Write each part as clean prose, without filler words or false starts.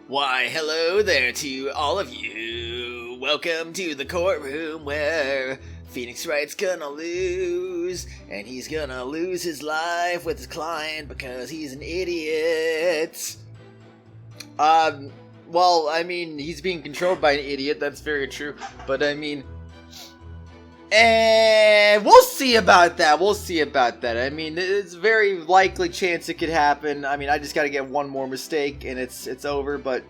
Why, hello there to all of you. Welcome to the courtroom where Phoenix Wright's gonna lose, and he's gonna lose his life with his client because he's an idiot. Well, I mean, he's being controlled by an idiot, that's very true, but I mean... we'll see about that. I mean, it's a very likely chance it could happen. I mean, I just gotta get one more mistake and it's over, but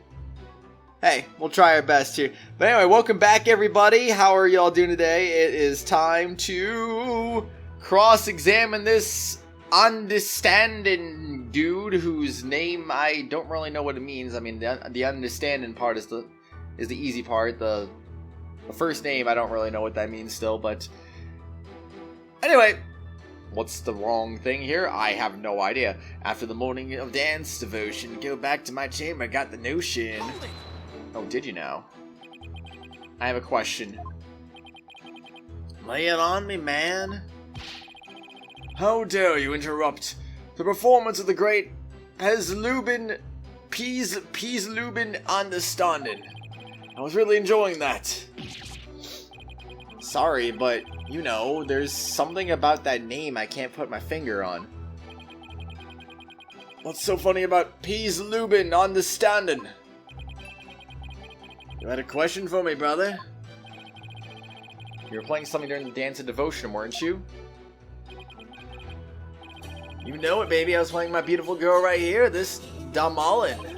hey, we'll try our best here. But anyway, welcome back everybody. How are y'all doing today? It is time to cross-examine this Andistan'dhin dude whose name I don't really know what it means. I mean, the Andistan'dhin part is the easy part. The first name, I don't really know what that means still, but... Anyway, what's the wrong thing here? I have no idea. After the morning of dance devotion, go back to my chamber, got the notion. Oh, did you now? I have a question. Lay it on me, man. How dare you interrupt the performance of the great Peaslubin Andistan'dhin. I was really enjoying that. Sorry, but, you know, there's something about that name I can't put my finger on. What's so funny about Peaslubin Andistan'dhin? You had a question for me, brother? You were playing something during the dance of devotion, weren't you? You know it, baby. I was playing my beautiful girl right here, this Damalin.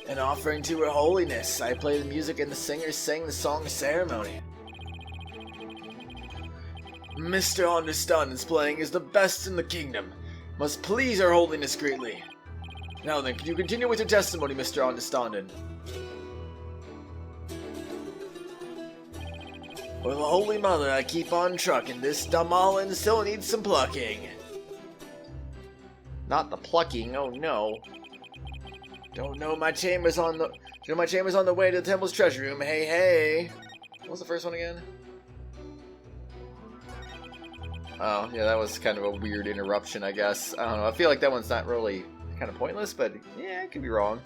An offering to her holiness. I play the music and the singers sang the song of ceremony. Mr. Andistan'dhin's playing is the best in the kingdom. Must please her holiness greatly. Now then, can you continue with your testimony, Mr. Andistan'dhin? For the Holy Mother, I keep on trucking. This Damalin still needs some plucking. Not the plucking, oh no. Don't know my chamber's on the... my chamber's on the way to the temple's treasure room. Hey, hey. What was the first one again? Oh, yeah, that was kind of a weird interruption, I guess. I don't know. I feel like that one's not really kind of pointless, but yeah, it could be wrong.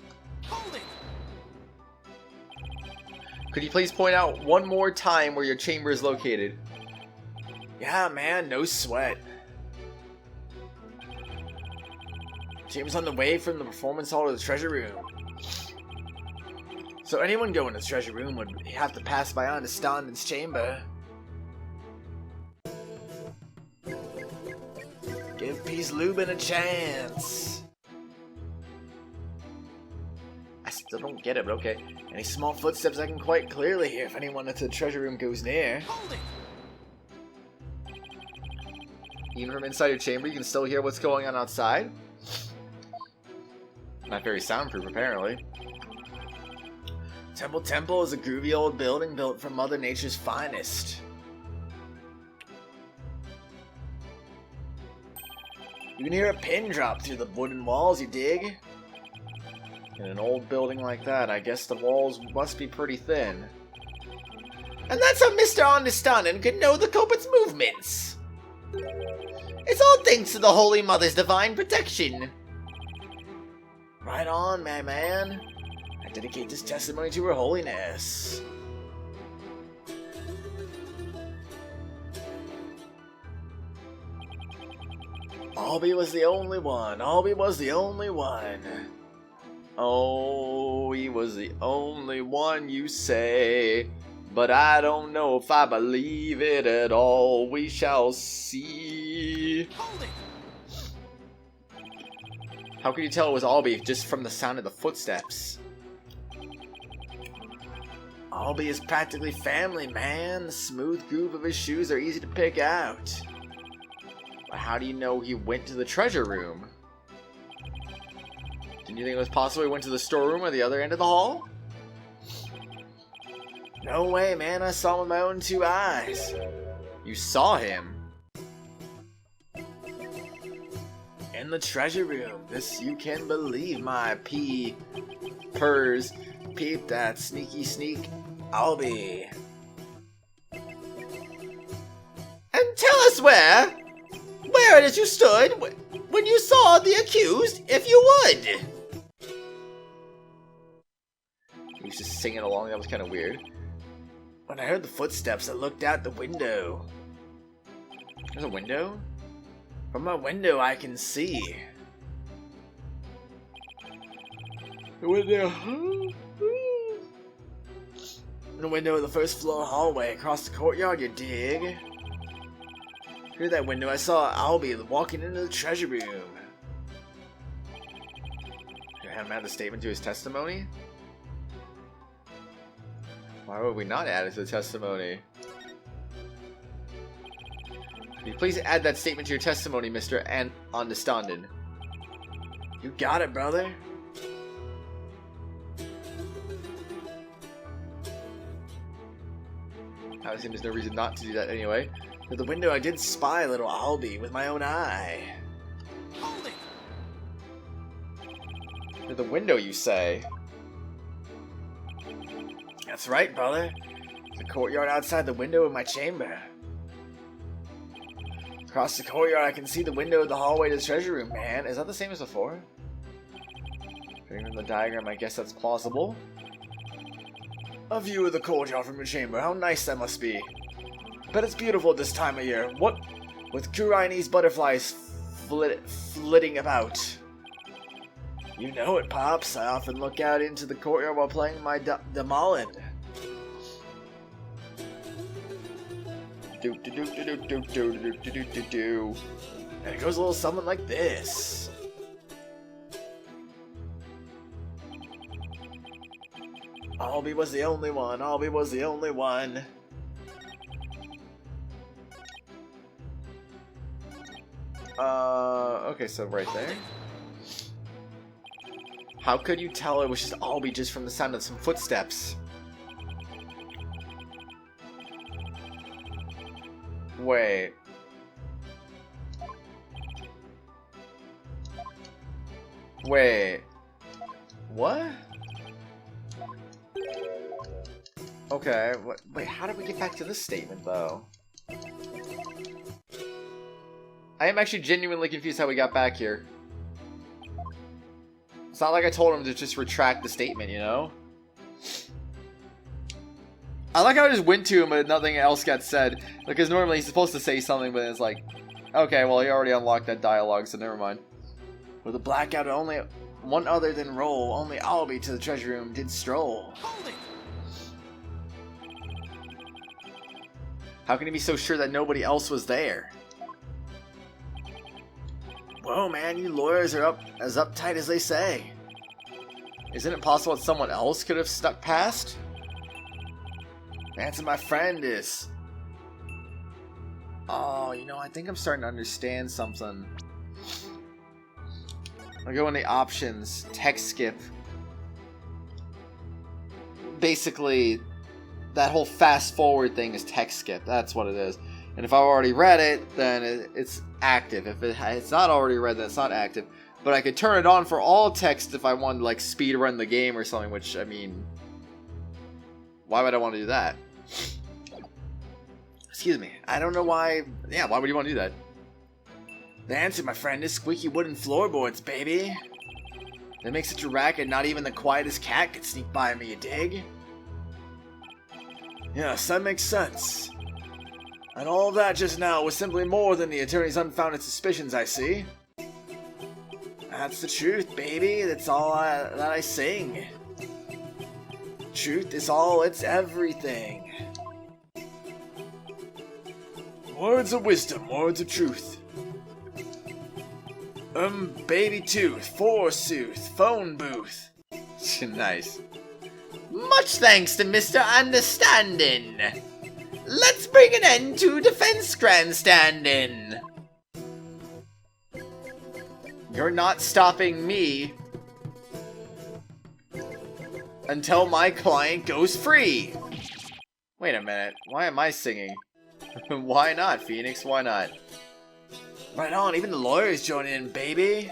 Could you please point out one more time where your chamber is located? Yeah, man, no sweat. Chamber's on the way from the performance hall to the treasure room. So anyone going to the treasure room would have to pass by Andistan'dhin's chamber. Give Peaslubin a chance. I still don't get it, but okay. Any small footsteps I can quite clearly hear if anyone into the treasure room goes near. Even from inside your chamber, you can still hear what's going on outside. Not very soundproof, apparently. Temple is a groovy old building built from Mother Nature's finest. You can hear a pin drop through the wooden walls, you dig? In an old building like that, I guess the walls must be pretty thin. And that's how Mr. Andistan'dhin could know the culprit's movements! It's all thanks to the Holy Mother's divine protection! Right on, my man. I dedicate this testimony to her holiness. Albie was the only one. Albie was the only one. Oh, he was the only one, you say. But I don't know if I believe it at all. We shall see. How could you tell it was Albie just from the sound of the footsteps? Albie is practically family, man. The smooth groove of his shoes are easy to pick out. But how do you know he went to the treasure room? Didn't you think it was possible he went to the storeroom or the other end of the hall? No way, man. I saw him with my own two eyes. You saw him? In the treasure room. This you can believe, my purrs. Peep that sneaky sneak, Albie. And tell us where it is you stood when you saw the accused, if you would. He was just singing along. That was kind of weird. When I heard the footsteps, I looked out the window. There's a window? From my window, I can see. The window. The window of the first floor hallway across the courtyard, you dig? Through that window, I saw Albie walking into the treasure room. Did I have him add the statement to his testimony? Why would we not add it to the testimony? Can you please add that statement to your testimony, Mr. Andistan'dhin? You got it, brother. I assume there's no reason not to do that anyway. Through the window, I did spy little Albie with my own eye. Hold it! Through the window, you say? That's right, brother. The courtyard outside the window of my chamber. Across the courtyard, I can see the window of the hallway to the treasure room, man. Is that the same as before? Judging from the diagram, I guess that's plausible. A view of the courtyard from your chamber. How nice that must be. Bet it's beautiful this time of year. What with Khura'inese butterflies flitting about. You know it, Pops. I often look out into the courtyard while playing my Damalin. And it goes a little something like this. Albie was the only one. Albie was the only one. Okay, so right there. How could you tell it was just Albie just from the sound of some footsteps? Wait. Wait. What? Okay, wait, how did we get back to this statement, though? I am actually genuinely confused how we got back here. It's not like I told him to just retract the statement, you know? I like how I just went to him but nothing else got said. Because normally he's supposed to say something, but it's like, okay, well, he already unlocked that dialogue, so never mind. With a blackout, only one other than Roll, only Albie to the treasure room did stroll. How can he be so sure that nobody else was there? Whoa, man, you lawyers are as uptight as they say. Isn't it possible that someone else could have snuck past? Answer, my friend, is... Oh, you know, I think I'm starting to understand something. I'll go in the options, text skip. Basically, that whole fast forward thing is text skip. That's what it is. And if I've already read it, then it's active. If it's not already read, then it's not active. But I could turn it on for all text if I wanted to, like, speed run the game or something, which, I mean... Why would I want to do that? Excuse me. I don't know why... Yeah, why would you want to do that? The answer, my friend, is squeaky wooden floorboards, baby. They make such a racket, not even the quietest cat could sneak by me, you dig? Yes, that makes sense. And all of that just now was simply more than the attorney's unfounded suspicions, I see. That's the truth, baby. That's all that I sing. Truth is all, it's everything. Words of wisdom, words of truth. Baby tooth, forsooth, phone booth. Nice. Much thanks to Mr. Andistan'dhin. Let's bring an end to defense grandstanding. You're not stopping me until my client goes free. Wait a minute, why am I singing? Why not, Phoenix? Why not? Right on, even the lawyers join in, baby.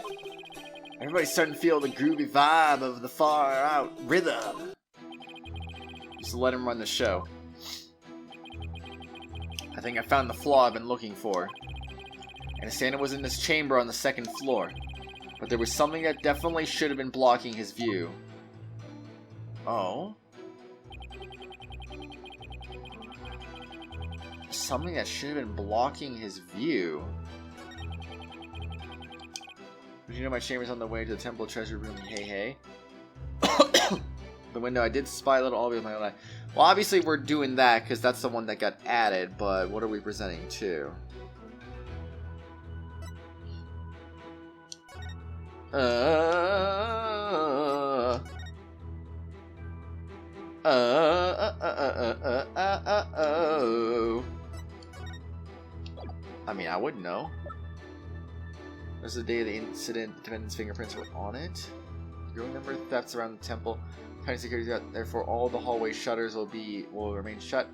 Everybody's starting to feel the groovy vibe of the far out rhythm. Just let him run the show. I think I found the flaw I've been looking for. Andistan'dhin was in this chamber on the second floor, but there was something that definitely should have been blocking his view. Oh. Something that should have been blocking his view. Did you know my chamber's on the way to the temple treasure room? Hey, hey. The window, I did spy a little all with my own eye. Well, obviously we're doing that because that's the one that got added, but what are we presenting to? I mean, I wouldn't know. This is the day of the incident. The defendant's fingerprints were on it. Growing number of thefts around the temple. Tight security threat. Therefore, all the hallway shutters will remain shut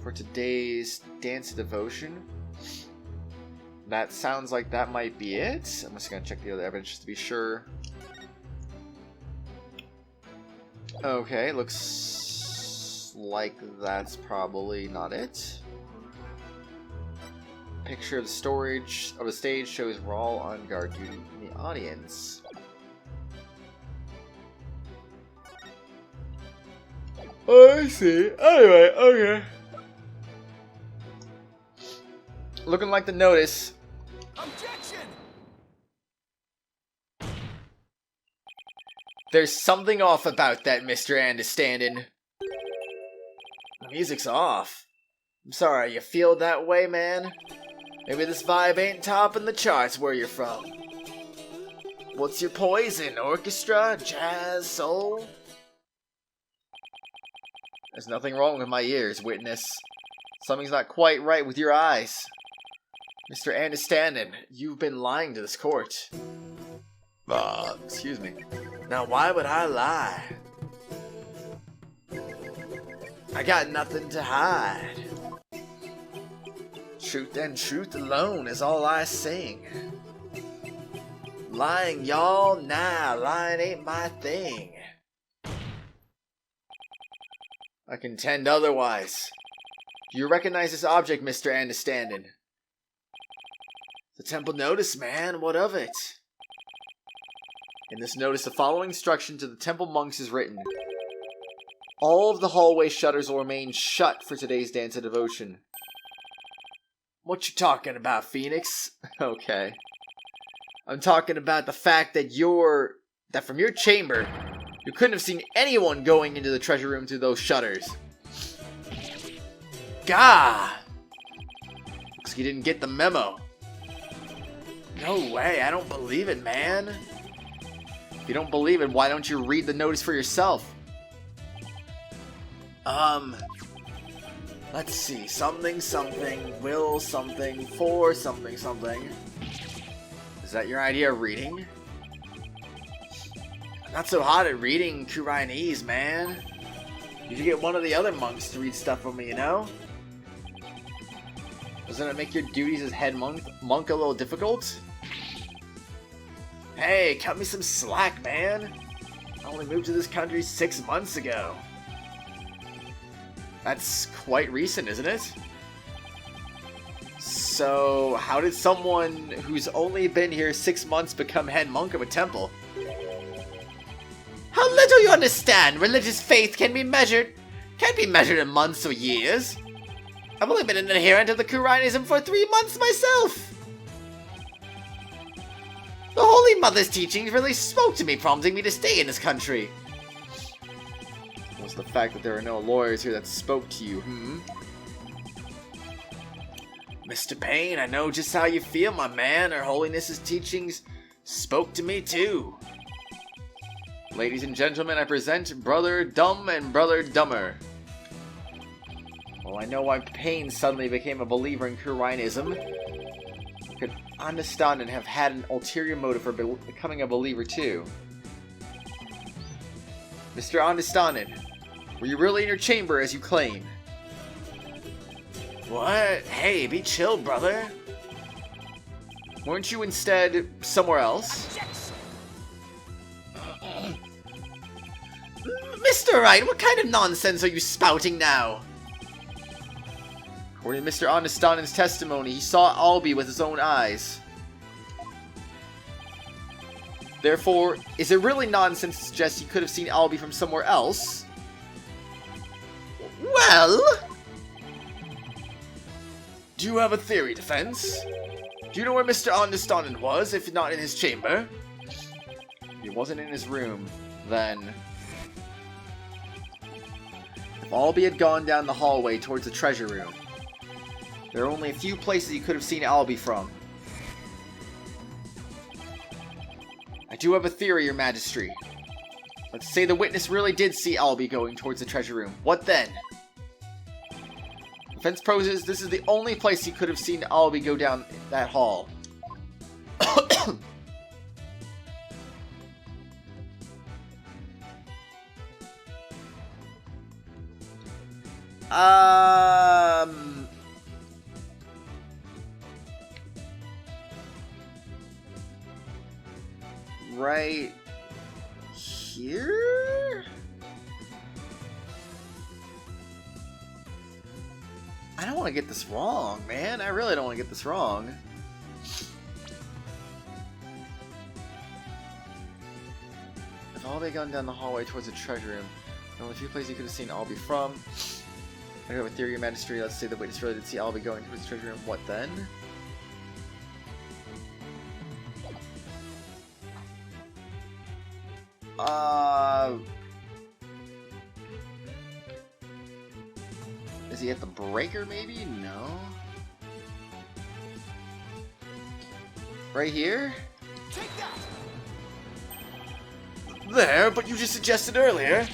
for today's dance of devotion. That sounds like that might be it. I'm just gonna check the other evidence just to be sure. Okay, looks like that's probably not it. Picture of the storage of the stage shows we're all on guard duty in the audience. Oh, I see. Anyway, okay. Looking like the notice. Objection! There's something off about that, Mr. Andistan'dhin. The music's off. I'm sorry, you feel that way, man? Maybe this vibe ain't topping the charts where you're from. What's your poison? Orchestra? Jazz? Soul? There's nothing wrong with my ears, witness. Something's not quite right with your eyes. Mr. Andistan'dhin, you've been lying to this court. Excuse me. Now why would I lie? I got nothing to hide. Truth and truth alone is all I sing. Lying, y'all? Nah, lying ain't my thing. I contend otherwise. Do you recognize this object, Mr. Andistan'dhin? The temple notice, man. What of it? In this notice, the following instruction to the temple monks is written. All of the hallway shutters will remain shut for today's dance of devotion. What you talking about, Phoenix? Okay. I'm talking about the fact that from your chamber, you couldn't have seen anyone going into the treasure room through those shutters. Gah! Looks like you didn't get the memo. No way, I don't believe it, man. If you don't believe it, why don't you read the notice for yourself? Let's see. Something, something, will something, for something, something. Is that your idea of reading? I'm not so hot at reading Khura'inese, man. You should get one of the other monks to read stuff for me, you know? Doesn't it make your duties as head monk a little difficult? Hey, cut me some slack, man. I only moved to this country 6 months ago. That's quite recent, isn't it? So, how did someone who's only been here 6 months become head monk of a temple? How little you understand! Religious faith can't be measured in months or years. I've only been an adherent of the Khura'inism for 3 months myself. The Holy Mother's teachings really spoke to me, prompting me to stay in this country. Was the fact that there are no lawyers here that spoke to you, Mr. Payne, I know just how you feel, my man. Her Holiness's teachings spoke to me too. Ladies and gentlemen, I present Brother Dumb and Brother Dumber. Well, I know why Payne suddenly became a believer in Khura'inism. Could Andistan'dhin have had an ulterior motive for becoming a believer too? Mr. Andistan'dhin, were you really in your chamber as you claim? What? Hey, be chill, brother. Weren't you instead somewhere else? Mr. Wright, what kind of nonsense are you spouting now? According to Mr. Andistan'dhin's testimony, he saw Albi with his own eyes. Therefore, is it really nonsense to suggest he could have seen Albie from somewhere else? Well... Do you have a theory, Defense? Do you know where Mr. Andistan'dhin was, if not in his chamber? He wasn't in his room, then... If Albie had gone down the hallway towards the treasure room, there are only a few places he could have seen Albie from. I do have a theory, Your Majesty. Let's say the witness really did see Albie going towards the treasure room. What then? Defense poses this is the only place he could have seen Albie go down that hall. Right here? I don't want to get this wrong, man. I really don't want to get this wrong. If Albie had gone down the hallway towards the treasure room, there are only a few places you could have seen Albie from. I have a theory, Your Majesty. Let's say the witness really did see Albie going towards the treasure room. What then? Is he at the breaker, maybe? No. Right here? Take that! There, but you just suggested earlier.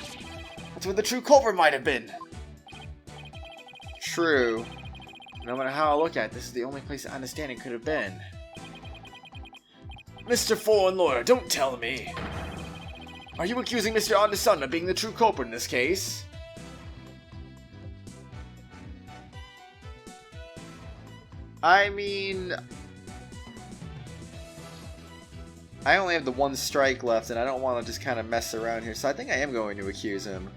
That's where the true culprit might have been. True. No matter how I look at it, this is the only place Andistan'dhin could have been. Mr. Foreign Lawyer, don't tell me. Are you accusing Mr. Andistan'dhin of being the true culprit in this case? I mean... I only have the one strike left, and I don't want to just kind of mess around here, so I think I am going to accuse him.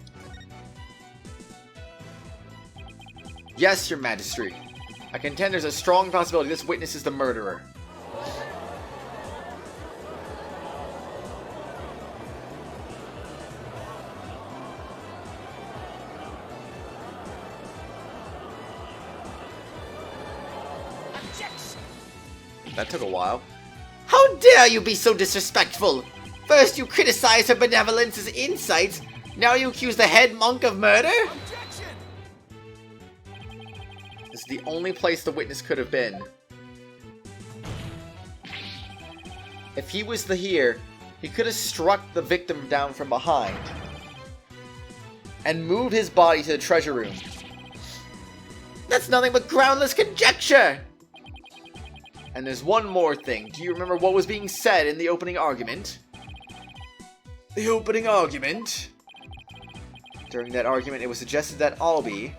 Yes, Your Majesty. I contend there's a strong possibility this witness is the murderer. That took a while. How dare you be so disrespectful! First you criticize her benevolence's insights, now you accuse the head monk of murder? Objection! This is the only place the witness could have been. If he was here, he could have struck the victim down from behind and moved his body to the treasure room. That's nothing but groundless conjecture! And there's one more thing. Do you remember what was being said in the opening argument? The opening argument? During that argument, it was suggested that Albie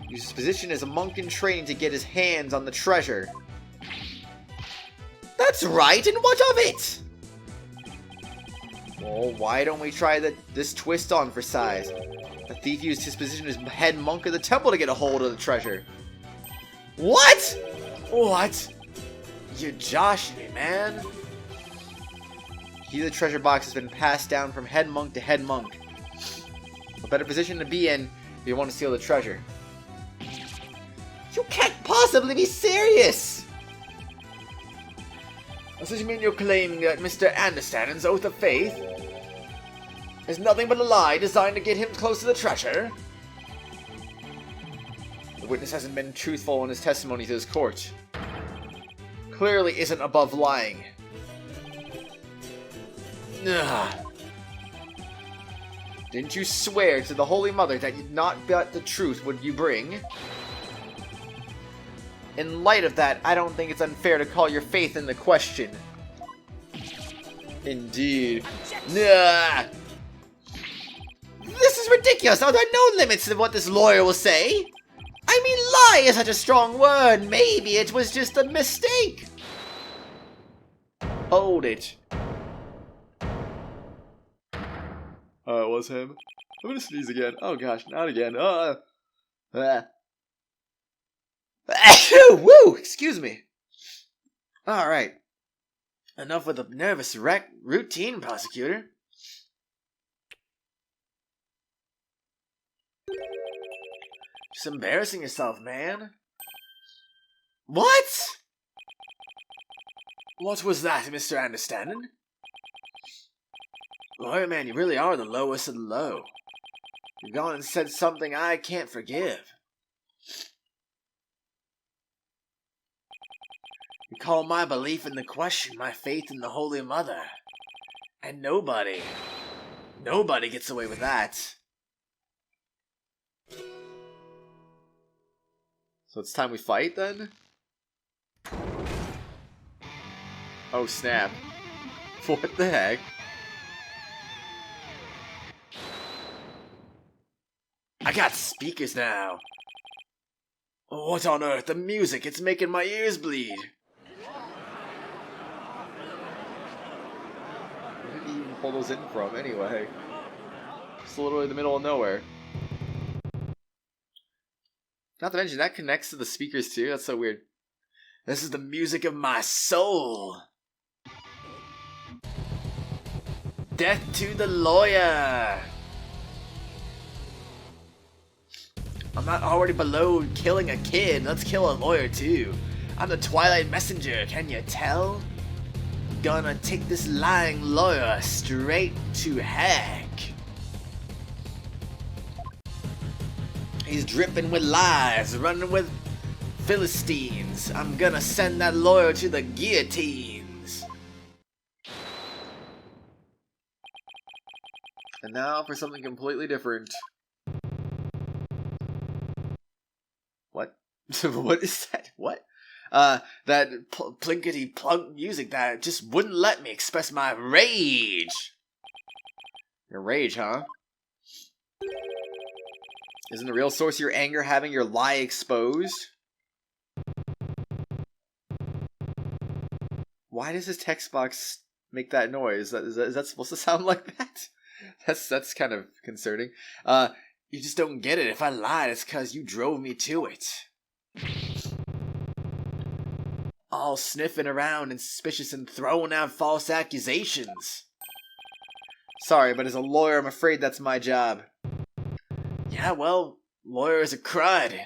used his position as a monk in training to get his hands on the treasure. That's right, and what of it? Well, why don't we try this twist on for size? The thief used his position as head monk of the temple to get a hold of the treasure. What? What? You're joshing me, man. Key to the treasure box has been passed down from head monk to head monk. A better position to be in if you want to steal the treasure. You can't possibly be serious! So you mean you're claiming that Mr. Andistan'dhin's oath of faith is nothing but a lie designed to get him close to the treasure? The witness hasn't been truthful in his testimony to this court. Clearly isn't above lying. Ugh. Didn't you swear to the Holy Mother that you'd not but the truth would you bring? In light of that, I don't think it's unfair to call your faith into question. Indeed. Nah. This is ridiculous. Are there no limits to what this lawyer will say? I mean, lie is such a strong word. Maybe it was just a mistake. Hold it. Oh, it was him. I'm gonna sneeze again. Oh gosh, not again. Woo! Excuse me. Alright. Enough with the nervous wreck routine, prosecutor. Just embarrassing yourself, man. What? What was that, Mr. Andistan'dhin? Lawyer man, you really are the lowest of the low. You've gone and said something I can't forgive. You call my belief into question, my faith in the Holy Mother. And nobody gets away with that. So it's time we fight, then? Oh, snap. What the heck? I got speakers now. What on earth? The music, it's making my ears bleed. Where did he even pull those in from, anyway? It's literally in the middle of nowhere. Not to mention, that connects to the speakers too. That's so weird. This is the music of my soul. Death to the lawyer. I'm not already below killing a kid. Let's kill a lawyer too. I'm the Twilight Messenger, can you tell? Gonna take this lying lawyer straight to heck. He's dripping with lies, running with Philistines. I'm gonna send that lawyer to the guillotines. And now for something completely different. What? What is that? What? That plinkety plunk music that just wouldn't let me express my rage. Your rage, huh? Isn't the real source of your anger having your lie exposed? Why does his text box make that noise? Is that supposed to sound like that? That's kind of concerning. You just don't get it. If I lied, it's because you drove me to it. All sniffing around and suspicious and throwing out false accusations. Sorry, but as a lawyer, I'm afraid that's my job. Yeah, well, lawyer is a crud.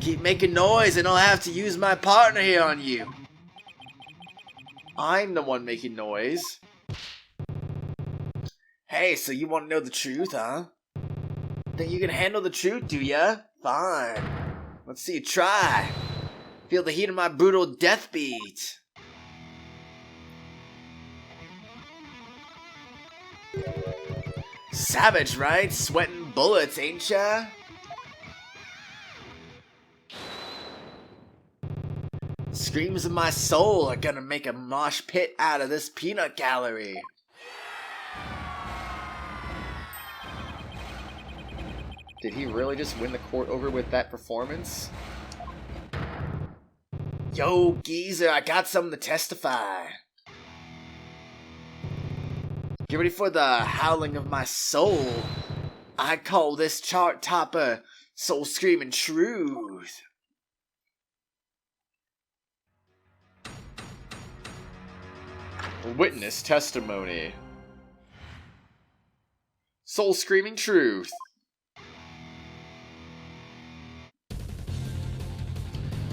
Keep making noise and I'll have to use my partner here on you. I'm the one making noise. Hey, so you want to know the truth, huh? Think you can handle the truth, do ya? Fine. Let's see you try. Feel the heat of my brutal death beat. Savage, right? Sweating bullets, ain't ya? Screams of my soul are gonna make a mosh pit out of this peanut gallery. Did he really just win the court over with that performance? Yo, geezer, I got something to testify. Get ready for the howling of my soul. I call this chart topper soul screaming truth. Witness testimony. Soul screaming truth.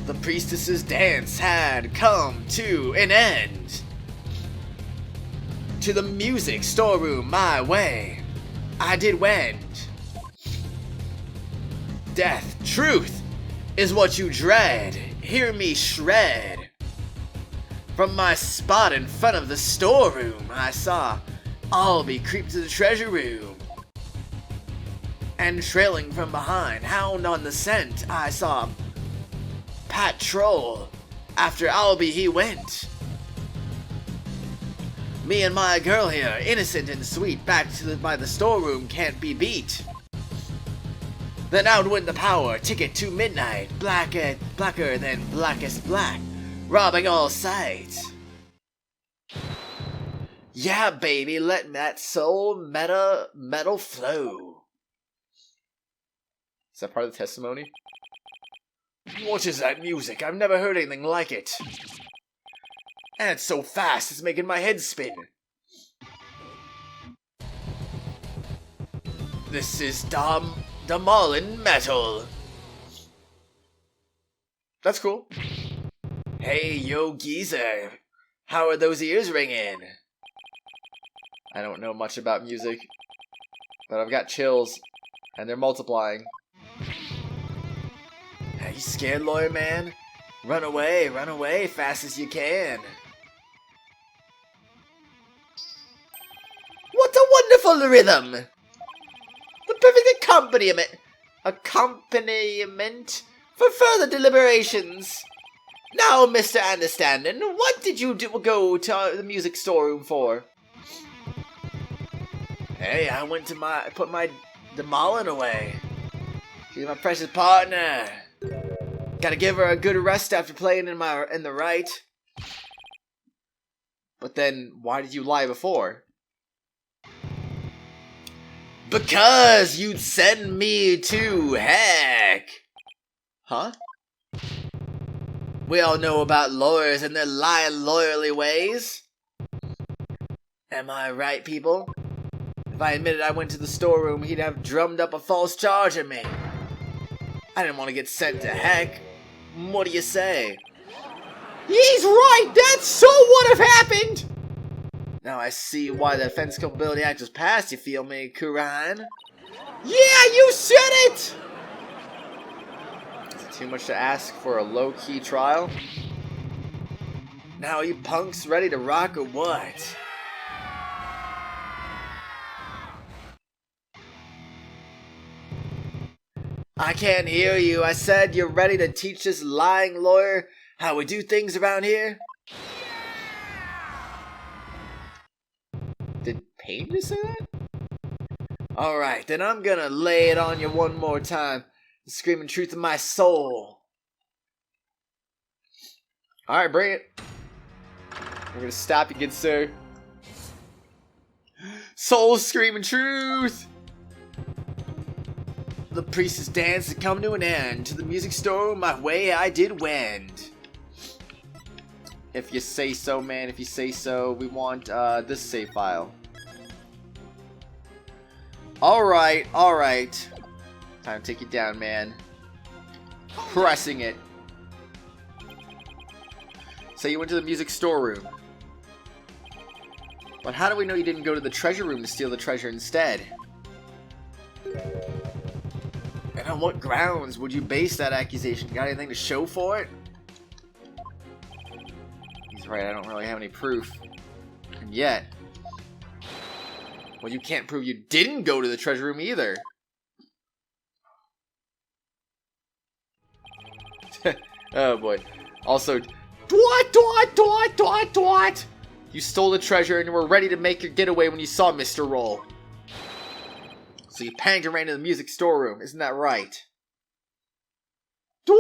The priestess's dance had come to an end. To the music storeroom my way I did wend. Death, truth, is what you dread. Hear me shred. From my spot in front of the storeroom I saw Albie creep to the treasure room. And trailing from behind, hound on the scent, I saw patrol. After Albie he went. Me and my girl here, innocent and sweet, back by the storeroom can't be beat. Then out went the power, ticket to midnight, blacker than blackest black, robbing all sights. Yeah, baby, let that soul metal flow. Is that part of the testimony? What is that music? I've never heard anything like it. And it's so fast, it's making my head spin. This is Damolin metal. That's cool. Hey, yo, geezer. How are those ears ringing? I don't know much about music, but I've got chills, and they're multiplying. Are you scared, lawyer man? Run away, fast as you can. What a wonderful rhythm! The perfect accompaniment for further deliberations. Now, Mr. Andistan'dhin, what did you go to the music storeroom for? Hey, I went to put my Damolin away. She's my precious partner. Gotta give her a good rest after playing in the Wright. But then, why did you lie before? Because you'd send me to heck. Huh? We all know about lawyers and their lying lawyerly ways. Am I right, people? If I admitted I went to the storeroom, he'd have drummed up a false charge at me. I didn't want to get sent to heck. What do you say? He's right! That's so would have happened! Now I see why the Defense Culpability Act was passed, you feel me, Khura'in? Yeah, you said it! Is it too much to ask for a low-key trial? Now are you punks ready to rock or what? I can't hear you. I said you're ready to teach this lying lawyer how we do things around here? Did Payne just say that? Alright, then I'm gonna lay it on you one more time. The screaming truth of my soul. Alright, bring it. We're gonna stop you, good sir. Soul screaming truth! The priestess dance had come to an end. To the music store, my way I did wend. If you say so, man, if you say so, we want this save file. Alright, alright. Time to take it down, man. Pressing it. So you went to the music storeroom. But how do we know you didn't go to the treasure room to steal the treasure instead? And on what grounds would you base that accusation? Got anything to show for it? He's right, I don't really have any proof. And yet... well, you can't prove you didn't go to the treasure room either. Oh boy. Also, Dwight! You stole the treasure and were ready to make your getaway when you saw Mr. Roll. So you panicked and ran to the music storeroom, isn't that right? Dwight!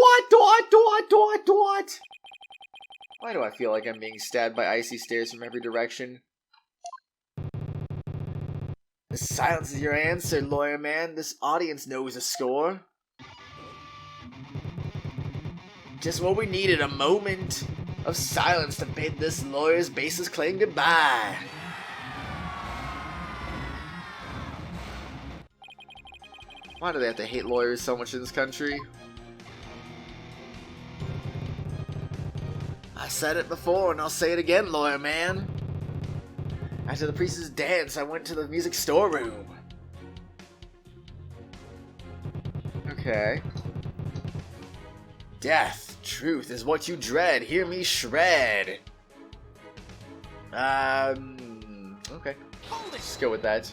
Why do I feel like I'm being stabbed by icy stares from every direction? The silence is your answer, lawyer man. This audience knows a score. Just what we needed, a moment of silence to bid this lawyer's baseless claim goodbye. Why do they have to hate lawyers so much in this country? I said it before and I'll say it again, lawyer man. After the priest's dance, I went to the music storeroom. Okay. Death, truth is what you dread. Hear me shred. Okay. Let's go with that.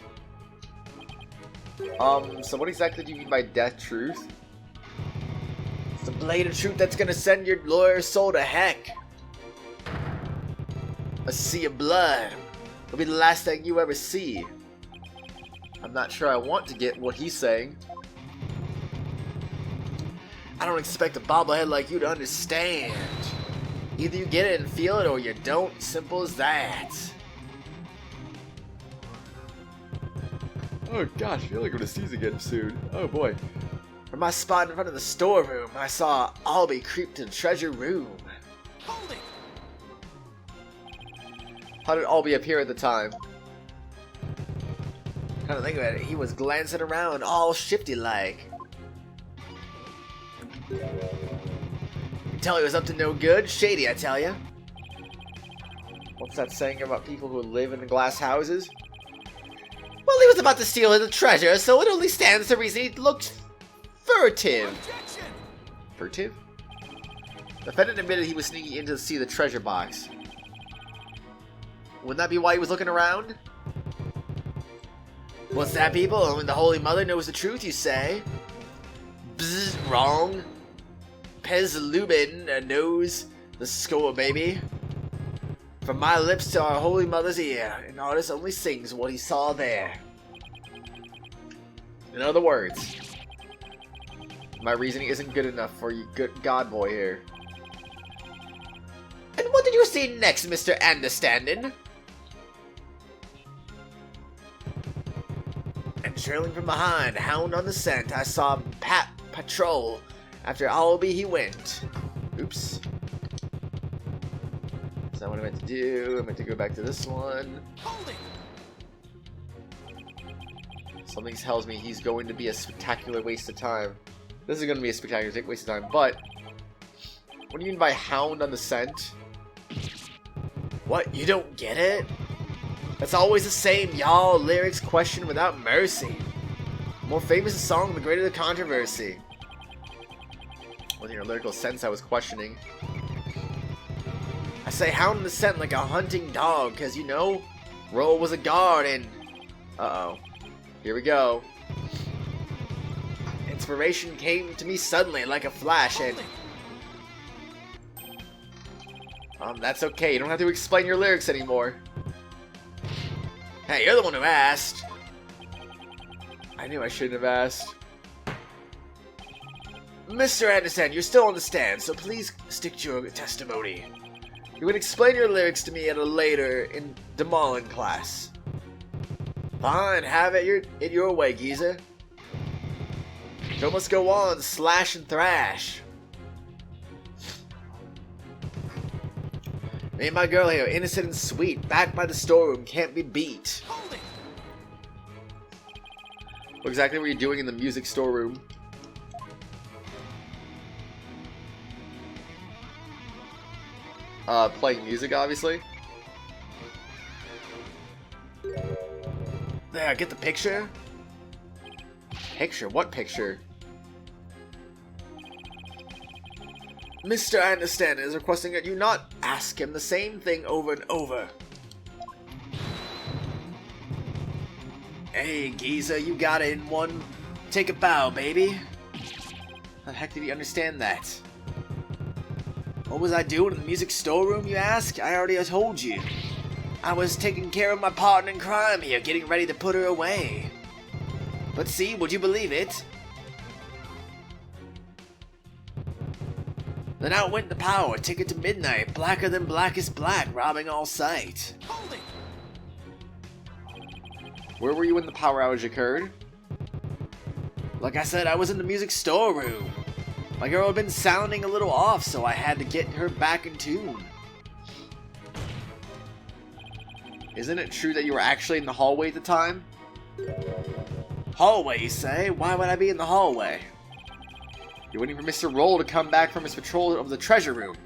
So what exactly do you mean by death truth? It's the blade of truth that's gonna send your lawyer's soul to heck. A sea of blood. It'll be the last thing you ever see. I'm not sure I want to get what he's saying. I don't expect a bobblehead like you to understand. Either you get it and feel it or you don't. Simple as that. Oh gosh, I feel like we're gonna see these again soon. Oh boy. From my spot in front of the storeroom, I saw Albie creep to the treasure room. Hold it! How did Albie appear at the time? Kind of think about it, he was glancing around all shifty-like. You can tell he was up to no good. Shady, I tell ya. What's that saying about people who live in glass houses? Well, he was about to steal the treasure, so it only stands to reason he looked furtive. Objection! Furtive? The defendant admitted he was sneaking in to see the treasure box. Wouldn't that be why he was looking around? What's that, people? Only the Holy Mother knows the truth, you say? Bzz, wrong. Pez Lubin knows the score, baby. From my lips to our Holy Mother's ear, an artist only sings what he saw there. In other words, my reasoning isn't good enough for you, good God boy here. And what did you see next, Mr. Andistan'dhin? And trailing from behind, hound on the scent, I saw Pat patrol. After Albie he went. Oops. That's not what I meant to do. I meant to go back to this one. Something tells me he's going to be a spectacular waste of time. This is going to be a spectacular waste of time, but... What do you mean by hound on the scent? What? You don't get it? That's always the same, y'all. Lyrics question without mercy. The more famous the song, the greater the controversy. Wasn't your lyrical sense I was questioning. I say hound on the scent like a hunting dog, cause you know, Roll was a guard and... Uh-oh. Here we go. Inspiration came to me suddenly like a flash and... that's okay. You don't have to explain your lyrics anymore. Hey, you're the one who asked. I knew I shouldn't have asked. Mr. Andistan'dhin, you're still on the stand, so please stick to your testimony. You can explain your lyrics to me at a later in Demolin class. Fine, have it your way, geezer. Show must go on, slash and thrash. Me and my girl here, innocent and sweet, back by the storeroom, can't be beat. What exactly were you doing in the music storeroom? Playing music, obviously. There, get the picture? Picture? What picture? Mr. Andistan'dhin is requesting that you not ask him the same thing over and over. Hey, geezer, you got it in one. Take a bow, baby. How the heck did he understand that? What was I doing in the music storeroom, you ask? I already told you. I was taking care of my partner in crime here, getting ready to put her away. But see, would you believe it? Then out went the power, ticket to midnight, blacker than blackest black, robbing all sight. Where were you when the power outage occurred? Like I said, I was in the music storeroom. My girl had been sounding a little off, so I had to get her back in tune. Isn't it true that you were actually in the hallway at the time? Hallway, you say? Why would I be in the hallway? You're waiting for Mr. Roll to come back from his patrol of the treasure room.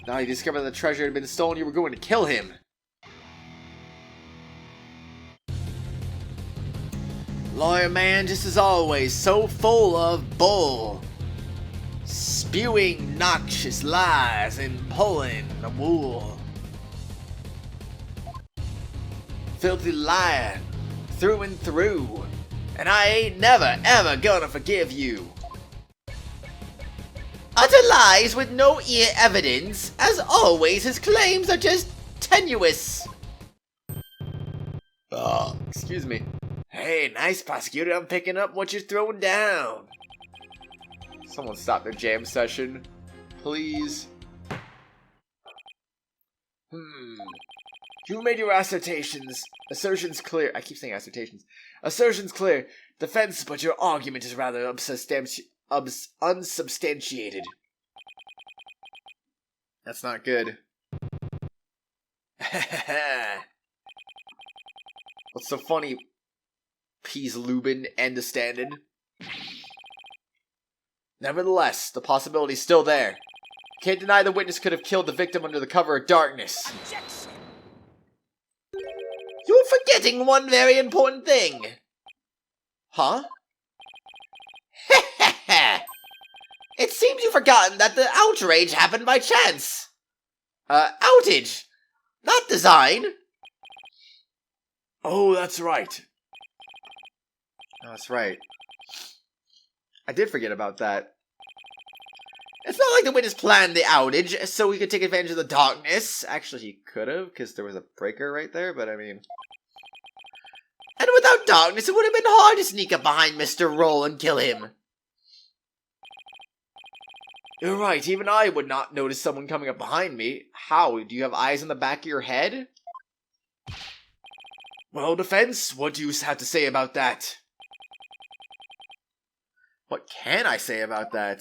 Now you discovered that the treasure had been stolen, you were going to kill him. Lawyer man, just as always, so full of bull. Spewing noxious lies and pulling the wool. Filthy liar, through and through. And I ain't never, ever gonna forgive you. Utter lies with no ear evidence. As always, his claims are just tenuous. Excuse me. Hey, nice prosecutor, I'm picking up what you're throwing down. Someone stop their jam session. Please. You made your assertions clear. I keep saying assertions. Assertions clear. Defense, but your argument is rather unsubstantiated. That's not good. What's so funny? Peas Lubin Andistan'dhin. Nevertheless, the possibility's still there. Can't deny the witness could have killed the victim under the cover of darkness. Objection. You're forgetting one very important thing. Huh? It seems you've forgotten that the outrage happened by chance. Outage, not design. Oh, that's right. Oh, that's right. I did forget about that. It's not like the witness planned the outage so he could take advantage of the darkness. Actually, he could have, because there was a breaker right there, but I mean... And without darkness, it would have been hard to sneak up behind Mr. Roll and kill him. You're right, even I would not notice someone coming up behind me. How? Do you have eyes on the back of your head? Well, Defense, what do you have to say about that? What can I say about that?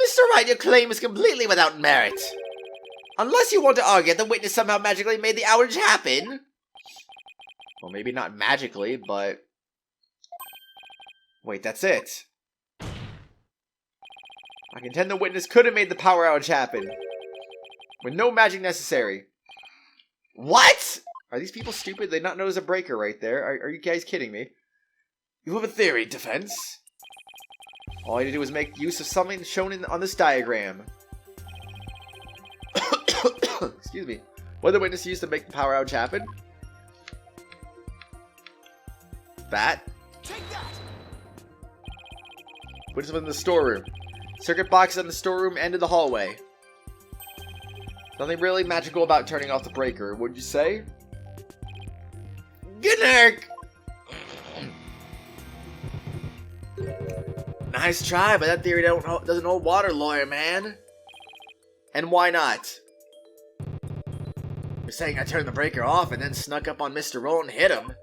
Mr. Wright, your claim is completely without merit. Unless you want to argue the witness somehow magically made the outage happen. Well, maybe not magically, but... Wait, that's it. I contend the witness could have made the power outage happen. With no magic necessary. What? Are these people stupid? They not notice a breaker right there? Are you guys kidding me? You have a theory, Defense. All I had to do was make use of something shown on this diagram. Excuse me. What did the witness use to make the power outage happen? That? Take that. Witness was in the storeroom. Circuit boxes in the storeroom ended the hallway. Nothing really magical about turning off the breaker, would you say? Good nerk! Nice try, but that theory doesn't hold water, lawyer man. And why not? You're saying I turned the breaker off and then snuck up on Mr. Roll and hit him.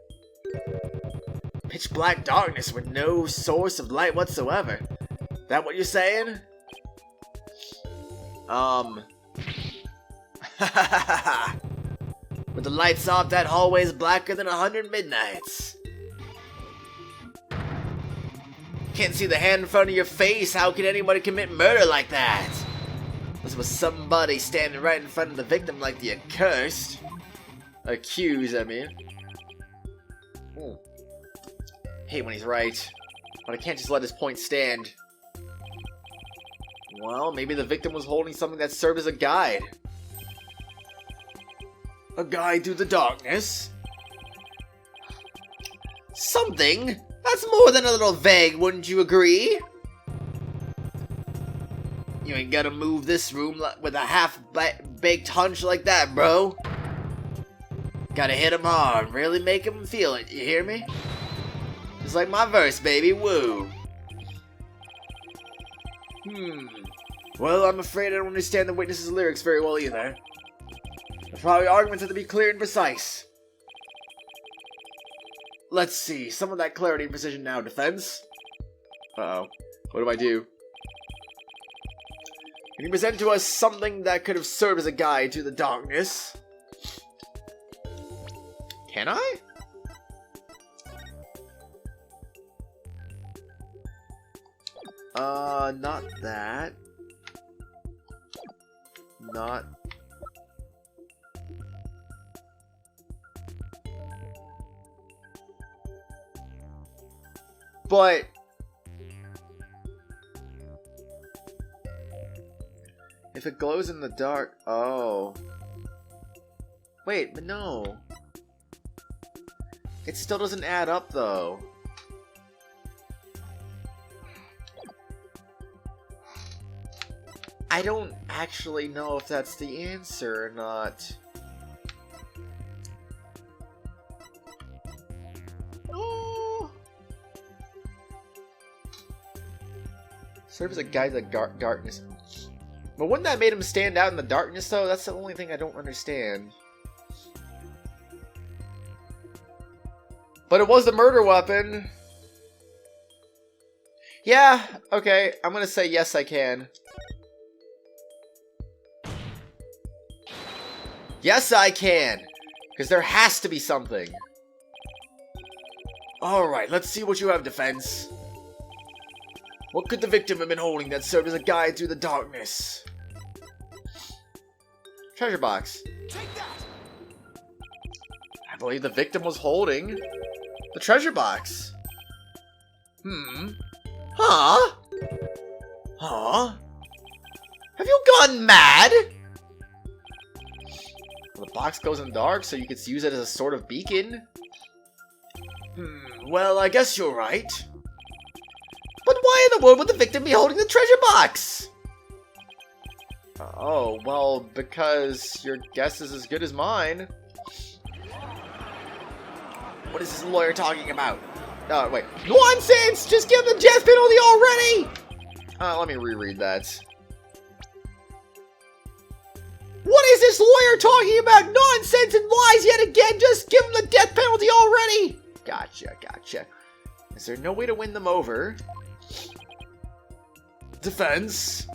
Pitch black darkness with no source of light whatsoever. That what you're saying? With the lights off, that hallway's blacker than 100 midnights. Can't see the hand in front of your face. How can anybody commit murder like that? This was somebody standing right in front of the victim like the accursed. Accused, I mean. Hate when he's right. But I can't just let his point stand. Well, maybe the victim was holding something that served as a guide. A guide through the darkness? Something? That's more than a little vague, wouldn't you agree? You ain't gonna move this room with a half-baked hunch like that, bro. Gotta hit him hard, really make him feel it, you hear me? Just like my verse, baby, woo. Well, I'm afraid I don't understand the witness's lyrics very well either. The probably arguments have to be clear and precise. Let's see, some of that clarity and precision now, Defense. Uh-oh. What do I do? Can you present to us something that could have served as a guide to the darkness? Can I? Not that. Not... But... if it glows in the dark... Oh. Wait, but no. It still doesn't add up, though. I don't actually know if that's the answer or not. Oh. Serves as a guide to the darkness. But wouldn't that made him stand out in the darkness, though? That's the only thing I don't understand. But it was the murder weapon. Yeah, okay. I'm gonna say yes, I can. Yes, I can. Because there has to be something. Alright, let's see what you have, Defense. What could the victim have been holding that served as a guide through the darkness? Treasure box. Take that. I believe the victim was holding the treasure box. Huh? Huh? Have you gone mad? Well, the box goes in the dark, so you could use it as a sort of beacon. Well, I guess you're right. But why in the world would the victim be holding the treasure box? Oh, well, because your guess is as good as mine. What is this lawyer talking about? Oh, wait. Nonsense! Just give him the death penalty already! Let me reread that. What is this lawyer talking about? Nonsense and lies yet again! Just give him the death penalty already! Gotcha, gotcha. Is there no way to win them over? Defense.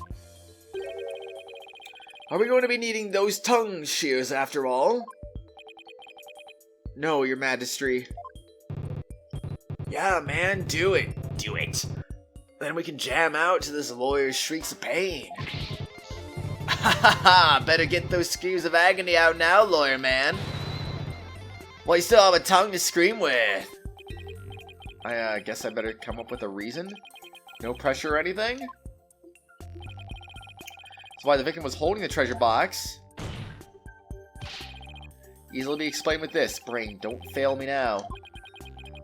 Are we going to be needing those tongue shears after all? No, your majesty. Yeah, man, do it. Do it. Then we can jam out to this lawyer's shrieks of pain. Ha better get those screams of agony out now, lawyer man. Well, you still have a tongue to scream with. I guess I better come up with a reason. No pressure or anything? That's why the victim was holding the treasure box. Easily be explained with this. Brain, don't fail me now.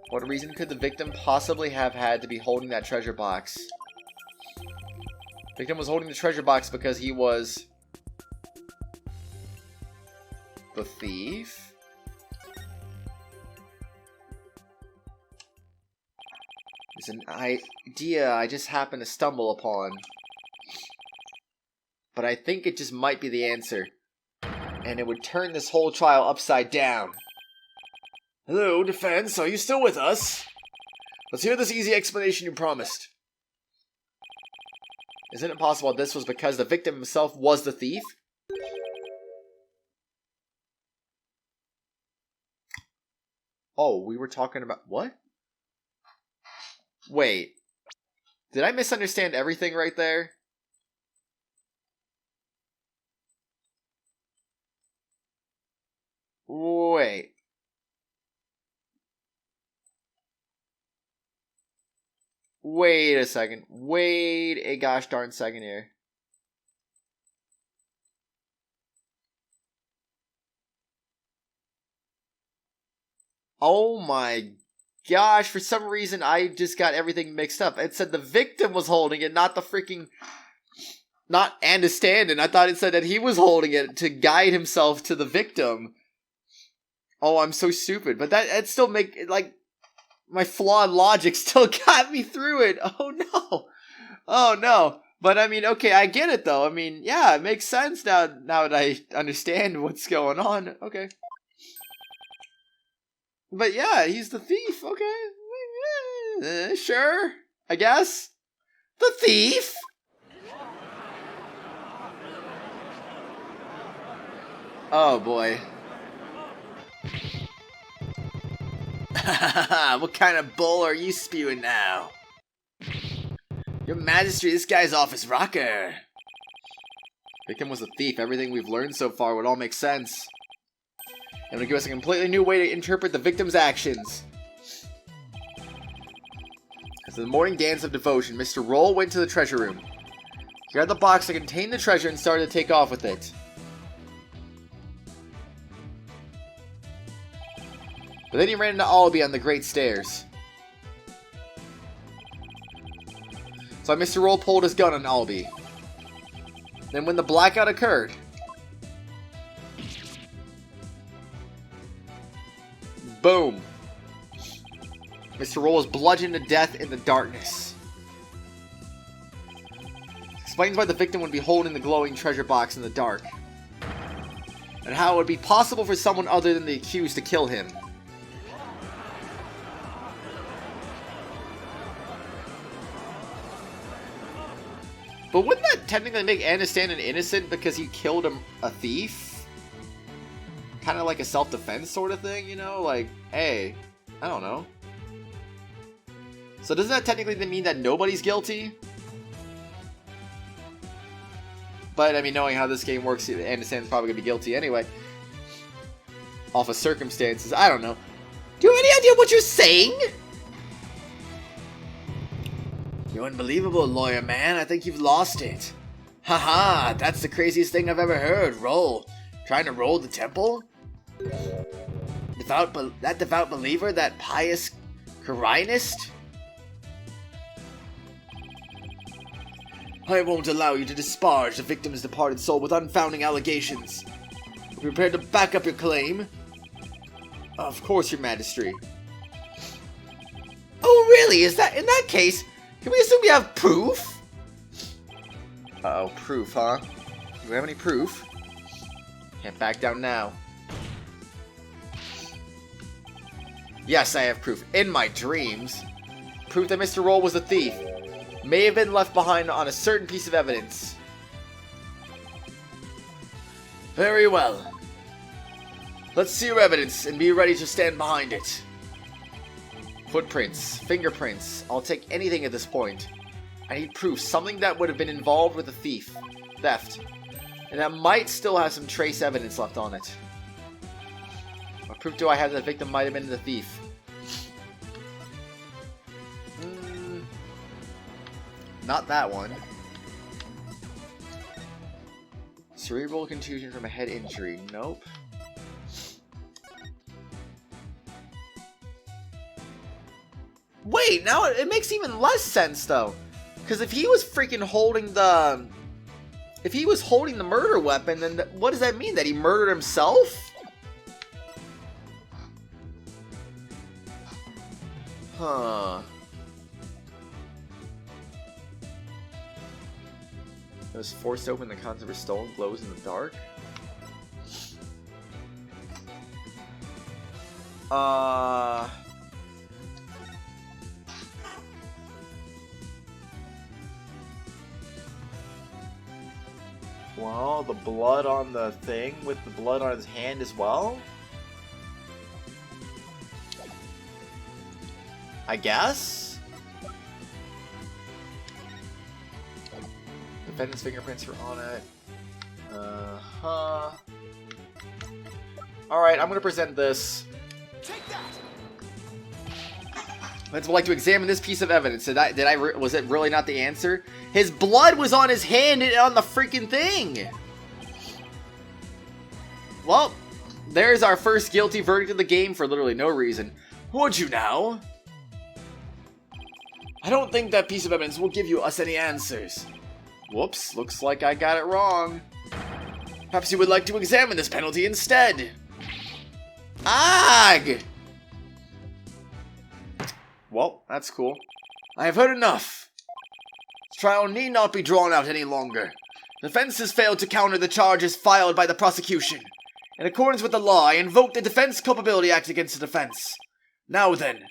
What reason could the victim possibly have had to be holding that treasure box? Victim was holding the treasure box because he was the thief? It's an idea I just happened to stumble upon. But I think it just might be the answer. And it would turn this whole trial upside down. Hello, defense, are you still with us? Let's hear this easy explanation you promised. Isn't it possible this was because the victim himself was the thief? Oh, we were talking about... what? Wait. Did I misunderstand everything right there? Wait. Wait a second. Wait a gosh darn second here. Oh my gosh, for some reason I just got everything mixed up. It said the victim was holding it, not the freaking... not Andistan'dhin. I thought it said that he was holding it to guide himself to the victim. Oh, I'm so stupid. But that still make it like... my flawed logic still got me through it. Oh no. Oh no. But I mean, okay, I get it though. I mean, yeah, it makes sense now that I understand what's going on. Okay. But yeah, he's the thief. Okay. Sure. I guess. The thief? Oh boy. What kind of bull are you spewing now? Your Majesty, this guy's off his rocker. Victim was a thief. Everything we've learned so far would all make sense. And would give us a completely new way to interpret the victim's actions. After the morning dance of devotion, Mr. Roll went to the treasure room. He grabbed the box that contained the treasure and started to take off with it. But then he ran into Albie on the Great Stairs. So Mr. Roll pulled his gun on Albie. Then when the blackout occurred... boom! Mr. Roll was bludgeoned to death in the darkness. Explains why the victim would be holding the glowing treasure box in the dark. And how it would be possible for someone other than the accused to kill him. But wouldn't that technically make Andistan'dhin innocent because he killed a thief? kind of like a self-defense sort of thing, you know? Like, hey, I don't know. So doesn't that technically mean that nobody's guilty? But, I mean, knowing how this game works, Andistan'dhin's probably going to be guilty anyway. Off of circumstances, I don't know. Do you have any idea what you're saying? You're unbelievable, lawyer man. I think you've lost it. Haha, that's the craziest thing I've ever heard. Roll. Trying to roll the temple? That devout believer? That pious Khura'inist? I won't allow you to disparage the victim's departed soul with unfounding allegations. Are you prepared to back up your claim? Of course, your majesty. Oh, really? In that case, can we assume we have proof? Uh-oh, proof, huh? Do we have any proof? Can't back down now. Yes, I have proof. In my dreams. Proof that Mr. Roll was a thief. May have been left behind on a certain piece of evidence. Very well. Let's see your evidence and be ready to stand behind it. Footprints, fingerprints, I'll take anything at this point. I need proof, something that would have been involved with the theft. And that might still have some trace evidence left on it. What proof do I have that the victim might have been the thief? Not that one. Cerebral contusion from a head injury. Nope. Wait, now it makes even less sense though. Because if he was freaking holding the... If he was holding the murder weapon, then what does that mean? That he murdered himself? Huh. It was forced open, the contents were stolen, glows in the dark. Well, the blood on the thing with the blood on his hand as well? I guess? Defendant's fingerprints are on it. Uh-huh. Alright, I'm gonna present this. Take that. Let's like to examine this piece of evidence. Was it really not the answer? His blood was on his hand and on the freaking thing! Well, there's our first guilty verdict of the game for literally no reason. Would you now? I don't think that piece of evidence will give us any answers. Whoops, looks like I got it wrong. Perhaps you would like to examine this penalty instead. Ag! Well, that's cool. I have heard enough. This trial need not be drawn out any longer. The defense has failed to counter the charges filed by the prosecution. In accordance with the law, I invoke the Defense Culpability Act against the defense. Now then,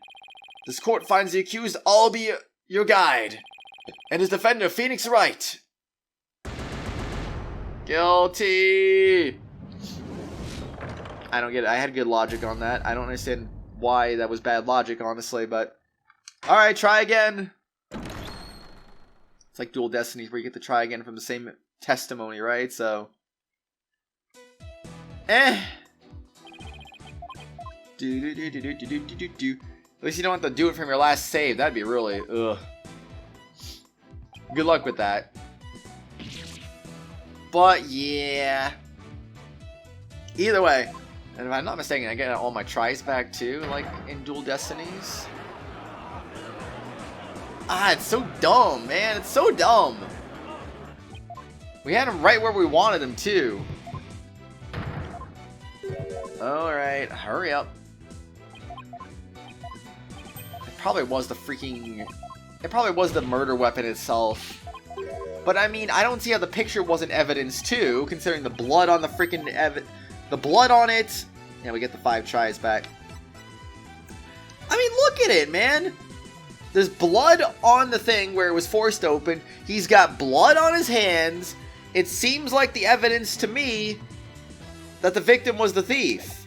this court finds the accused all be your guide, and his defender, Phoenix Wright. Guilty! I don't get it. I had good logic on that. I don't understand why that was bad logic, honestly, but... Alright, try again. It's like Dual Destinies where you get to try again from the same testimony, right? So... At least you don't have to do it from your last save. That'd be really... Ugh. Good luck with that. But, yeah. Either way. And if I'm not mistaken, I get all my tries back too, like in Dual Destinies. Ah, it's so dumb, man. It's so dumb. We had him right where we wanted him too. Alright, hurry up. It probably was the freaking... It probably was the murder weapon itself. But I mean, I don't see how the picture wasn't evidence too, considering the blood on the freaking... The blood on it. Yeah, we get the 5 tries back. I mean, look at it, man. There's blood on the thing where it was forced open. He's got blood on his hands. It seems like the evidence to me that the victim was the thief.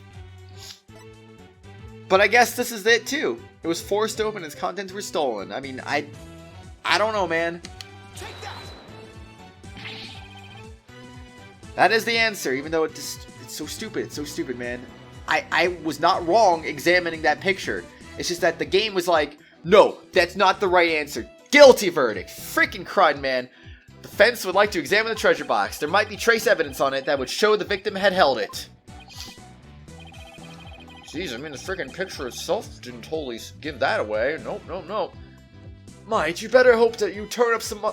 But I guess this is it too. It was forced open and its contents were stolen. I mean, I don't know, man. That is the answer, even though it's so stupid. It's so stupid, man. I was not wrong examining that picture. It's just that the game was like, no, that's not the right answer. Guilty verdict. Freaking crud, man. Defense would like to examine the treasure box. There might be trace evidence on it that would show the victim had held it. Jeez, I mean, the freaking picture itself didn't totally give that away. Nope. Might, you better hope that you turn up some...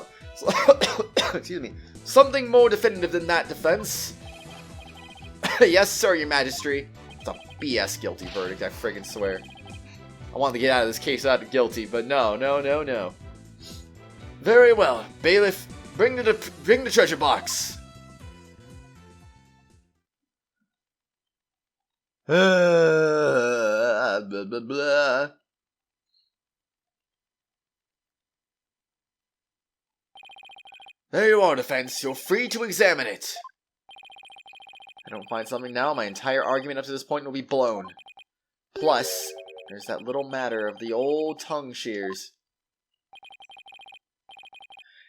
excuse me. Something more definitive than that, defense. Yes, sir, your majesty. It's a BS guilty verdict, I friggin' swear. I wanted to get out of this case out of guilty, but no. Very well, bailiff, bring the treasure box. Blah, blah, blah. There you are, defense. You're free to examine it. I don't find something now, my entire argument up to this point will be blown. Plus, there's that little matter of the old tongue shears.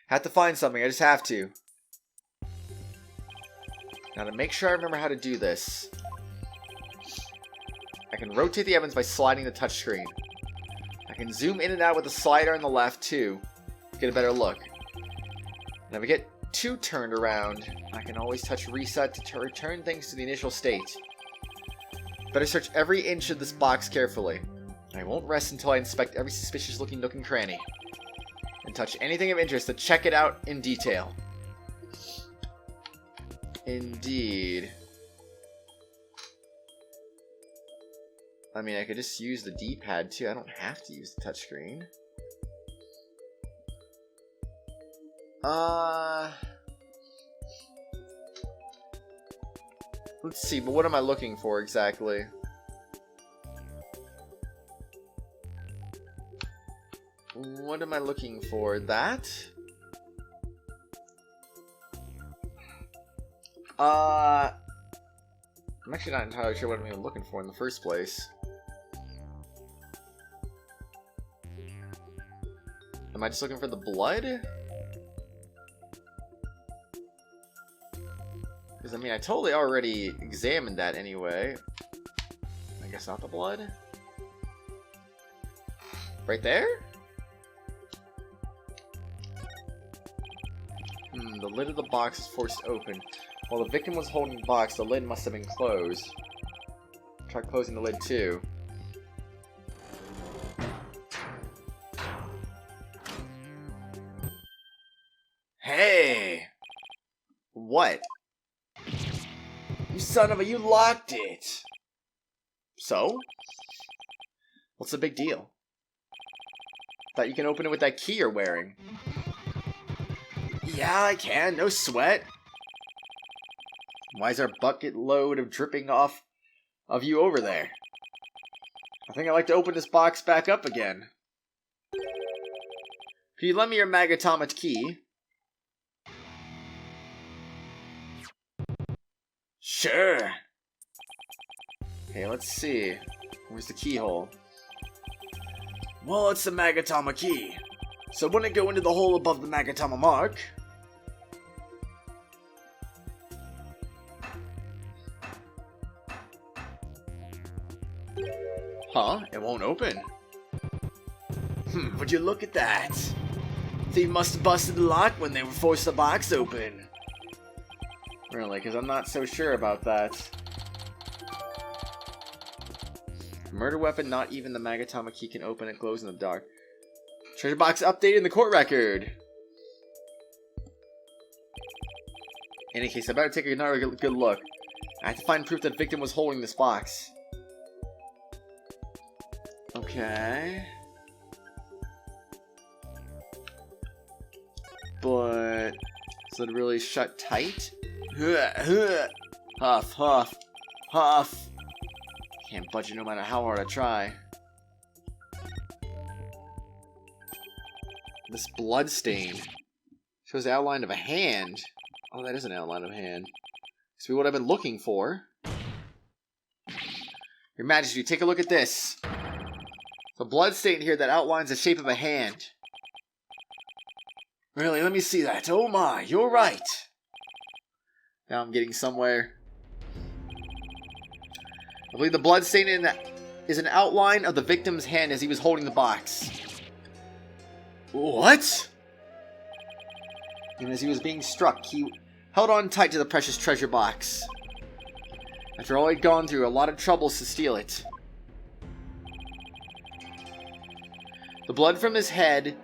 Have to find something, I just have to. Now to make sure I remember how to do this, I can rotate the evidence by sliding the touchscreen. I can zoom in and out with the slider on the left too, to get a better look. And if I get too turned around, I can always touch reset to return things to the initial state. Better search every inch of this box carefully. I won't rest until I inspect every suspicious looking nook and cranny. And touch anything of interest to check it out in detail. Indeed. I mean, I could just use the D-pad too. I don't have to use the touchscreen. Let's see, but what am I looking for exactly? What am I looking for? That? I'm actually not entirely sure what I'm even looking for in the first place. Am I just looking for the blood? Because, I mean, I totally already examined that anyway. I guess not the blood? Right there? The lid of the box is forced open. While the victim was holding the box, the lid must have been closed. Try closing the lid too. Hey! What? You son of a, you locked it! So? What's the big deal? Thought you can open it with that key you're wearing. Yeah, I can, no sweat. Why is our bucket load of dripping off of you over there? I think I'd like to open this box back up again. Can you lend me your Magatomic key? Sure. Okay, let's see. Where's the keyhole? Well, it's the Magatama key. So wouldn't it go into the hole above the Magatama mark? Huh? It won't open. Would you look at that? Thief must have busted the lock when they were forced the box open. Really, because I'm not so sure about that. Murder weapon, not even the Magatama key can open. It glows in the dark. Treasure box updated in the court record. In any case, I better take another good look. I have to find proof that the victim was holding this box. Okay. But is it really shut tight? Huff, huff, huff. Can't budge it no matter how hard I try. This blood stain shows the outline of a hand. Oh, that is an outline of a hand. This be what I've been looking for. Your Majesty, take a look at this. The blood stain here that outlines the shape of a hand. Really, let me see that. Oh my, you're right. Now I'm getting somewhere. I believe the blood stain is an outline of the victim's hand as he was holding the box. What? And as he was being struck, he held on tight to the precious treasure box. After all he'd gone through, a lot of troubles to steal it. The blood from his head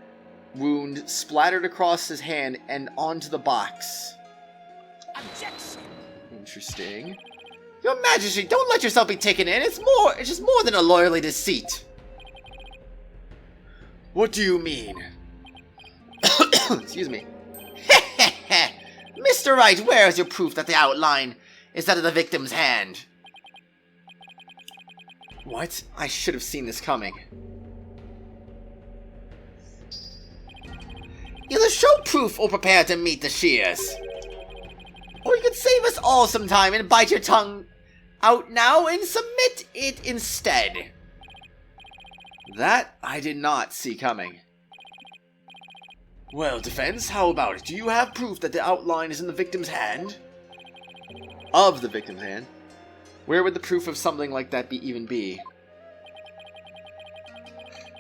wound splattered across his hand and onto the box. Objection. Interesting. Your Majesty, don't let yourself be taken in. It's just more than a lawyerly deceit. What do you mean? Excuse me. Mr. Wright, where is your proof that the outline is that of the victim's hand? What? I should have seen this coming. Either show proof or prepare to meet the shears. Or you could save us all some time and bite your tongue out now and submit it instead. That I did not see coming. Well, defense, how about it? Do you have proof that the outline is in the victim's hand? Of the victim's hand? Where would the proof of something like that even be?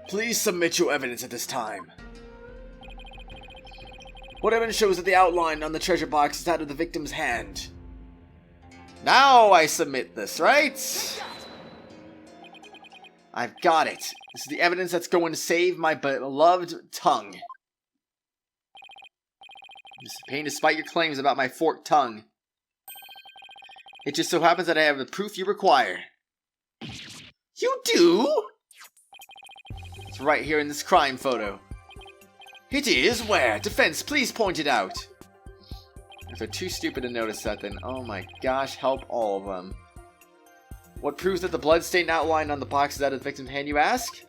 Please submit your evidence at this time. What evidence shows that the outline on the treasure box is that of the victim's hand? Now I submit this, right? I've got it. This is the evidence that's going to save my beloved tongue. Mr. Payne, despite your claims about my forked tongue, it just so happens that I have the proof you require. You do? It's right here in this crime photo. It is? Where? Defense, please point it out. If they're too stupid to notice that, then oh my gosh, help all of them. What proves that the bloodstained outline on the box is that of the victim's hand, you ask?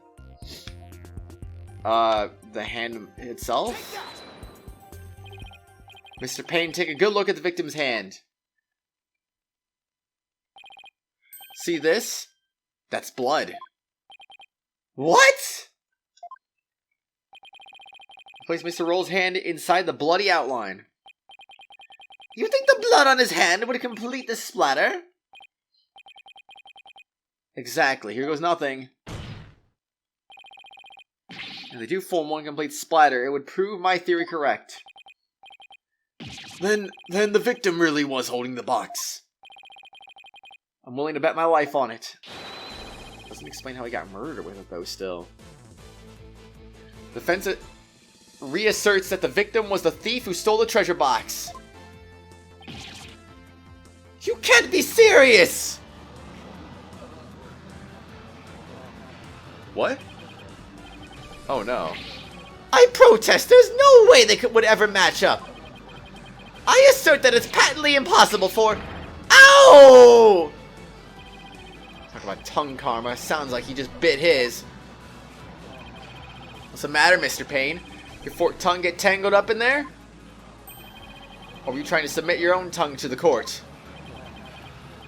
The hand itself? Mr. Payne, take a good look at the victim's hand. See this? That's blood. What? Place Mr. Roll's hand inside the bloody outline. You think the blood on his hand would complete the splatter? Exactly. Here goes nothing. If they do form one complete splatter, it would prove my theory correct. Then the victim really was holding the box. I'm willing to bet my life on it. Doesn't explain how he got murdered with it, though, still. Defense reasserts that the victim was the thief who stole the treasure box. You can't be serious! What? Oh no. I protest! There's no way they would ever match up! I assert that it's patently impossible for... Ow! Talk about tongue karma. Sounds like he just bit his. What's the matter, Mr. Payne? Your forked tongue get tangled up in there? Or were you trying to submit your own tongue to the court?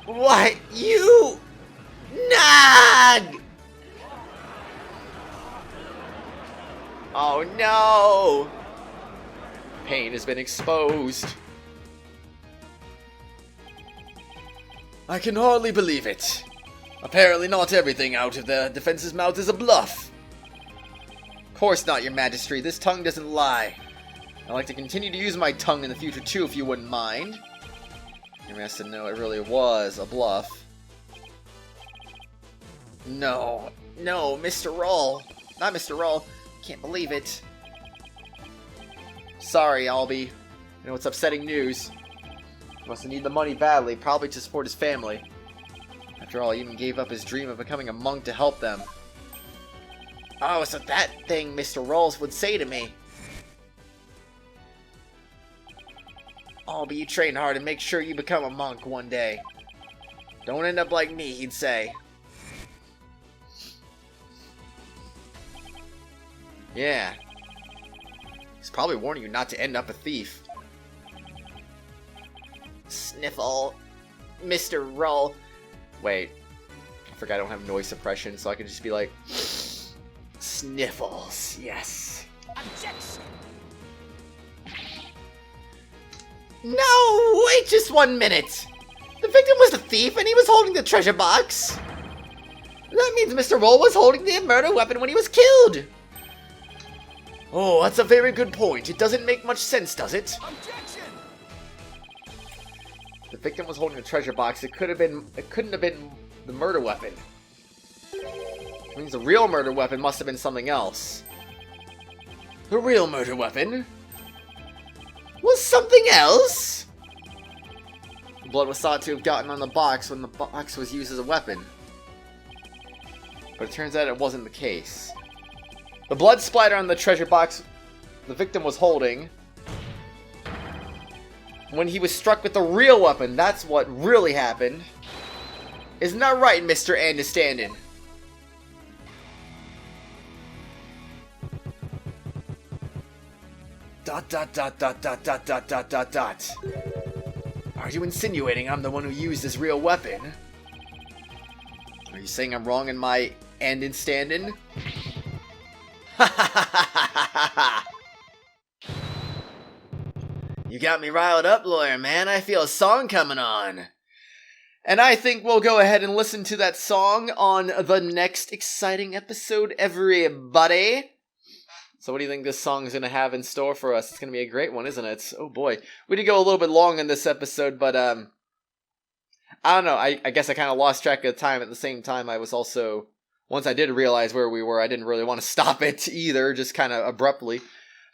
What? You... Nag! Oh no! Payne has been exposed. I can hardly believe it. Apparently not everything out of the defense's mouth is a bluff. Of course not, your majesty. This tongue doesn't lie. I'd like to continue to use my tongue in the future too, if you wouldn't mind. You're asked to know it really was a bluff. No, Mr. Roll. Not Mr. Roll. Can't believe it. Sorry, Albie. I know it's upsetting news. He must need the money badly, probably to support his family. After all, he even gave up his dream of becoming a monk to help them. Oh, so that thing Mr. Rolls would say to me. Albie, you train hard and make sure you become a monk one day. Don't end up like me, he'd say. Yeah. He's probably warning you not to end up a thief. Sniffle. Mr. Roll. Wait. forgot I don't have noise suppression, so I can just be like, sniffles, yes. Objection! No, wait just 1 minute. The victim was the thief and he was holding the treasure box. That means Mr. Roll was holding the murder weapon when he was killed. Oh, that's a very good point. It doesn't make much sense, does it? Objection! The victim was holding the treasure box. It couldn't have been the murder weapon. It means the real murder weapon must have been something else. The real murder weapon was something else? The blood was thought to have gotten on the box when the box was used as a weapon. But it turns out it wasn't the case. The blood splatter on the treasure box the victim was holding when he was struck with the real weapon. That's what really happened. Isn't that right, Mr. Andistan'dhin? Dot dot dot dot dot dot dot dot dot dot. Are you insinuating I'm the one who used this real weapon? Are you saying I'm wrong in my Andistan'dhin? You got me riled up, lawyer man. I feel a song coming on. And I think we'll go ahead and listen to that song on the next exciting episode, everybody. So what do you think this song is going to have in store for us? It's going to be a great one, isn't it? Oh boy. We did go a little bit long in this episode, but I don't know. I guess I kind of lost track of time. At the same time, I was also, once I did realize where we were, I didn't really want to stop it either, just kind of abruptly.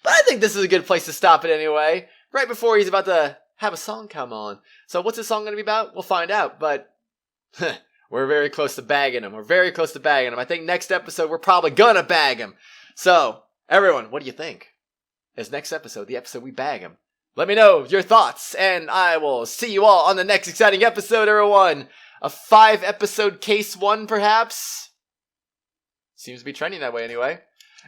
But I think this is a good place to stop it anyway, right before he's about to have a song come on. So what's this song going to be about? We'll find out, but we're very close to bagging him. We're very close to bagging him. I think next episode we're probably going to bag him. So, everyone, what do you think? Is next episode the episode we bag him? Let me know your thoughts, and I will see you all on the next exciting episode, everyone. A 5-episode case 1, perhaps? Seems to be trending that way anyway.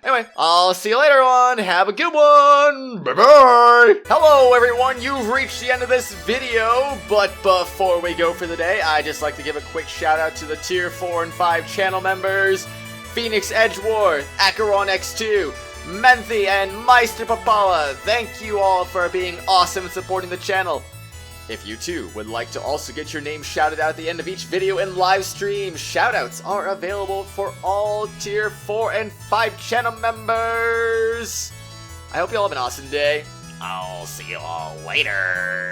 Anyway, I'll see you later on. Have a good one. Bye-bye. Hello, everyone. You've reached the end of this video, but before we go for the day, I'd just like to give a quick shout-out to the Tier 4 and 5 channel members, Phoenix Edgeworth, Acheron X2, Menthy, and Meister Papala. Thank you all for being awesome and supporting the channel. If you too would like to also get your name shouted out at the end of each video and live stream, shoutouts are available for all Tier 4 and 5 channel members. I hope you all have an awesome day. I'll see you all later.